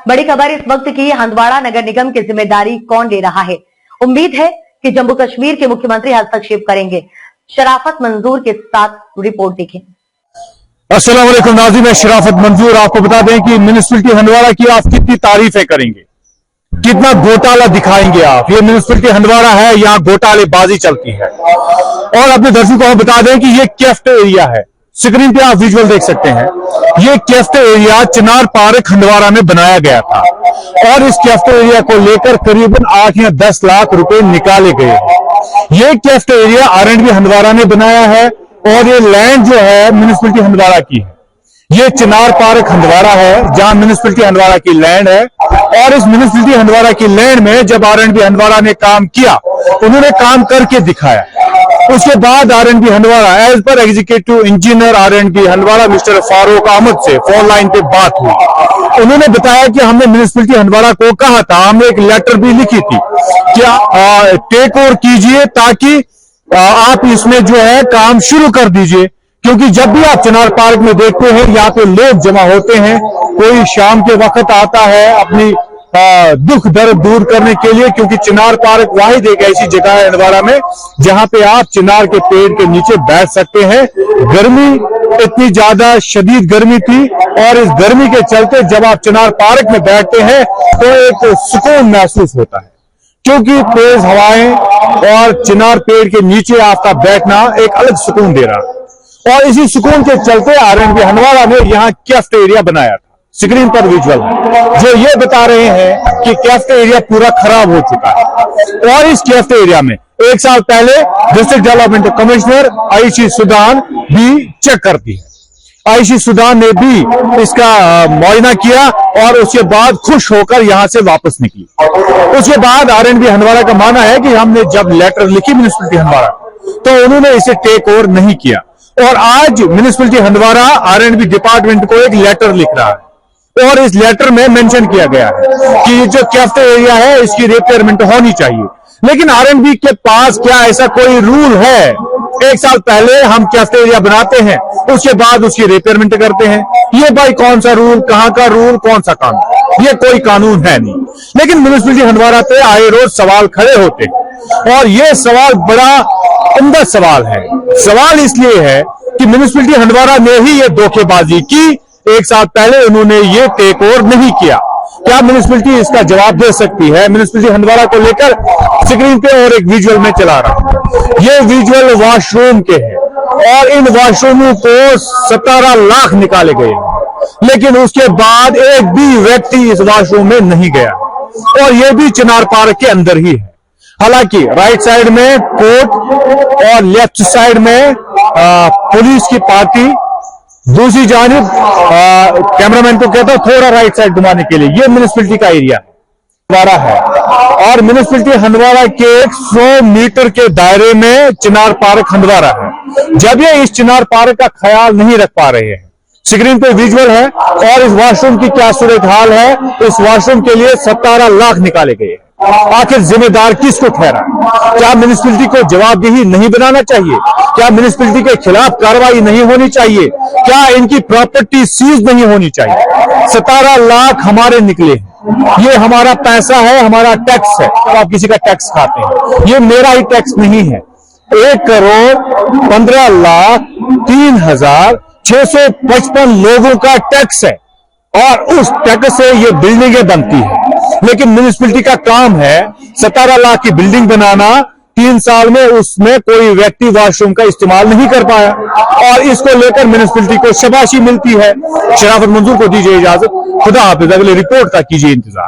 बड़ी खबर इस वक्त की, हंदवाड़ा नगर निगम की जिम्मेदारी कौन ले रहा है। उम्मीद है कि जम्मू कश्मीर के मुख्यमंत्री हस्तक्षेप करेंगे। शराफत मंजूर के साथ रिपोर्ट देखें। अस्सलाम वालेकुम नाज़रीन, मैं शराफत मंजूर। आपको बता दें कि म्युनिसिपैलिटी हंदवाड़ा की आप कितनी तारीफें करेंगे, कितना घोटाला दिखाएंगे आप। ये म्युनिसिपैलिटी हंदवाड़ा है, यहाँ घोटालेबाजी चलती है। और अपने दर्शकों को हम बता दें कि ये कैफ्ट एरिया है। स्क्रीन पे आप विजुअल देख सकते हैं। ये कैफ्ट एरिया चिनार पार्क हंदवाड़ा में बनाया गया था और इस कैफ्ट एरिया को लेकर करीबन 8 या 10 लाख रुपए निकाले गए हैं। ये कैफ्ट एरिया R&B हंदवाड़ा ने बनाया है और ये लैंड जो है म्युनिसिपैलिटी हंदवाड़ा की है। ये चिनार पार्क हंदवाड़ा है जहां म्युनिसिपैलिटी हंदवाड़ा की लैंड है। और इस म्युनिसिपैलिटी हंदवाड़ा की लैंड में जब R&B हंदवाड़ा ने काम किया, उन्होंने काम करके दिखाया। उसके बाद R&B Handwara as per executive engineer R&B Handwara mister Farooq Ahmad से फोन लाइन पे बात हुई। उन्होंने बताया कि हमने म्युनिसिपैलिटी हंदवाड़ा को कहा था, हमने एक लेटर भी लिखी थी कि टेक ओवर कीजिए ताकि आप इसमें जो है काम शुरू कर दीजिए। क्योंकि जब भी आप चिनार पार्क में देखते हैं यहाँ पे लोग जमा होते हैं, कोई शाम के वक्त आता है अपनी दुख दर्द दूर करने के लिए, क्योंकि चिनार पार्क वाहिद एक ऐसी जगह है हंदवाड़ा में जहां पे आप चिनार के पेड़ के नीचे बैठ सकते हैं। गर्मी इतनी ज्यादा शदीद गर्मी थी और इस गर्मी के चलते जब आप चिनार पार्क में बैठते हैं तो एक सुकून महसूस होता है, क्योंकि तेज हवाएं और चिनार पेड़ के नीचे आपका बैठना एक अलग सुकून दे रहा है। और इसी सुकून के चलते R&B हंदवाड़ा ने यहाँ कैफ्ट एरिया बनाया था। स्क्रीन पर विजुअल जो ये बता रहे हैं कि कैफ्ट एरिया पूरा खराब हो चुका है। और इस कैफ्ट एरिया में 1 साल पहले डिस्ट्रिक्ट डेवलपमेंट कमिश्नर आयशी सुदान भी चेक करती है। आयशी सुदान ने भी इसका मुआयना किया और उसके बाद खुश होकर यहां से वापस निकली। उसके बाद R&B हंदवाड़ा का मानना है कि हमने जब लेटर लिखी म्युनिसिपैलिटी हंदवाड़ा तो उन्होंने इसे टेक ओवर नहीं किया। और आज म्युनिसिपैलिटी हंदवाड़ा R&B डिपार्टमेंट को एक लेटर लिख रहा है और इस लेटर में मेंशन किया गया है कि ये जो कैफ्ट एरिया है इसकी रिपेयरमेंट होनी चाहिए। लेकिन R&B के पास क्या ऐसा कोई रूल है? 1 साल पहले हम कैफ्ट एरिया बनाते हैं, उसके बाद उसकी रिपेयरमेंट करते हैं। ये भाई कौन सा रूल, कहां का रूल, कौन सा कानून? ये कोई कानून है नहीं। लेकिन म्युनिसिपैलिटी हंदवाड़ा पे आए रोज सवाल खड़े होते हैं और ये सवाल बड़ा उम्दा सवाल है। सवाल इसलिए है कि म्युनिसिपैलिटी हंदवाड़ा ने ही ये धोखेबाजी की। 1 साल पहले उन्होंने ये टेक ओवर नहीं किया। क्या म्युनिसिपैलिटी इसका जवाब दे सकती है? म्युनिसिपैलिटी हंदवाड़ा को लेकर स्क्रीन पे और एक विजुअल में चला रहा हूं। ये विजुअल वॉशरूम के हैं और इन वॉशरूमों को 17 लाख निकाले गए, लेकिन उसके बाद एक भी व्यक्ति इस वॉशरूम में नहीं गया और ये भी चिनार पार्क के अंदर ही है। हालांकि राइट साइड में कोर्ट और लेफ्ट साइड में पुलिस की पार्टी, दूसरी जानिब कैमरामैन को कहता हूं थोड़ा राइट साइड घुमाने के लिए। ये म्युनिसिपैलिटी का एरिया हंदवाड़ा है और म्युनिसिपैलिटी हंदवाड़ा के 100 मीटर के दायरे में चिनार पार्क हंदवाड़ा है। जब ये इस चिनार पार्क का ख्याल नहीं रख पा रहे हैं, स्क्रीन पे विजुअल है। और इस वॉशरूम की क्या सूरत हाल है, इस वॉशरूम के लिए 17 लाख निकाले गए। आखिर जिम्मेदार किसको ठहरा? क्या म्युनिसिपैलिटी को जवाबदेही नहीं बनाना चाहिए? क्या म्युनिसिपैलिटी के खिलाफ कार्रवाई नहीं होनी चाहिए? क्या इनकी प्रॉपर्टी सीज नहीं होनी चाहिए? 17 लाख हमारे निकले हैं। ये हमारा पैसा है, हमारा टैक्स है। तो आप किसी का टैक्स खाते हैं, ये मेरा ही टैक्स नहीं है। 1,15,03,655 लोगों का टैक्स है और उस टैक्स से ये बिल्डिंगें बनती है। लेकिन म्युनिसिपैलिटी का काम है 17 लाख की बिल्डिंग बनाना। 3 साल में उसमें कोई व्यक्ति वॉशरूम का इस्तेमाल नहीं कर पाया और इसको लेकर म्युनिसिपैलिटी को शाबाशी मिलती है। शराफत मंजूर को दीजिए इजाजत। खुदा हाफिज। अगले रिपोर्ट का कीजिए इंतजार।